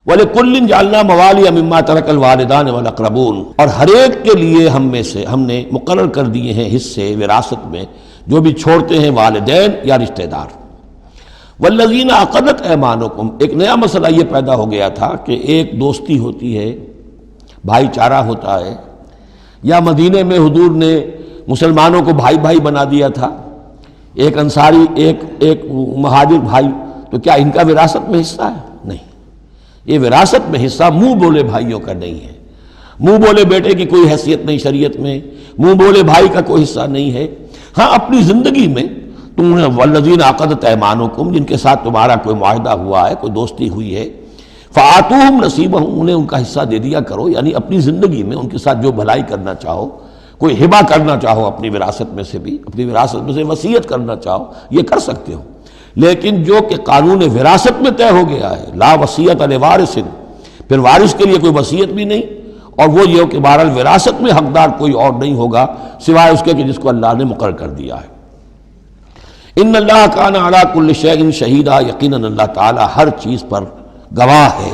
وَلِكُلٍّ جَعَلْنَا مَوَالِيَ مِمَّا تَرَكَ الْوَالِدَانِ وَالْأَقْرَبُونَ، اور ہر ایک کے لیے ہم میں سے ہم نے مقرر کر دیے ہیں حصے وراثت میں جو بھی چھوڑتے ہیں والدین یا رشتہ دار۔ وَالَّذِينَ عَقَدَتْ أَيْمَانُكُمْ، ایک نیا مسئلہ یہ پیدا ہو گیا تھا کہ ایک دوستی ہوتی ہے، بھائی چارہ ہوتا ہے، یا مدینے میں حضور نے مسلمانوں کو بھائی بھائی بنا دیا تھا، ایک انصاری ایک مہاجر بھائی، تو کیا ان کا وراثت میں حصہ ہے؟ نہیں، یہ وراثت میں حصہ منہ بولے بھائیوں کا نہیں ہے، منہ بولے بیٹے کی کوئی حیثیت نہیں شریعت میں، منہ بولے بھائی کا کوئی حصہ نہیں ہے۔ ہاں اپنی زندگی میں تم والذین عقدت ایمانکم، جن کے ساتھ تمہارا کوئی معاہدہ ہوا ہے، کوئی دوستی ہوئی ہے، فآتوہم نصیبہم، انہیں ان کا حصہ دے دیا کرو، یعنی اپنی زندگی میں ان کے ساتھ جو بھلائی کرنا چاہو، کوئی ہبہ کرنا چاہو اپنی وراثت میں سے بھی، اپنی وراثت میں سے وصیت کرنا چاہو، یہ کر سکتے ہو، لیکن جو کہ قانون وراثت میں طے ہو گیا ہے، لا وصیت لوارث، پھر وارث کے لیے کوئی وصیت بھی نہیں، اور وہ یہ کہ بہرحال وراثت میں حقدار کوئی اور نہیں ہوگا سوائے اس کے کہ جس کو اللہ نے مقرر کر دیا ہے۔ ان اللہ کان علی کل شیء شہیدا، یقیناً اللہ تعالی ہر چیز پر گواہ ہے۔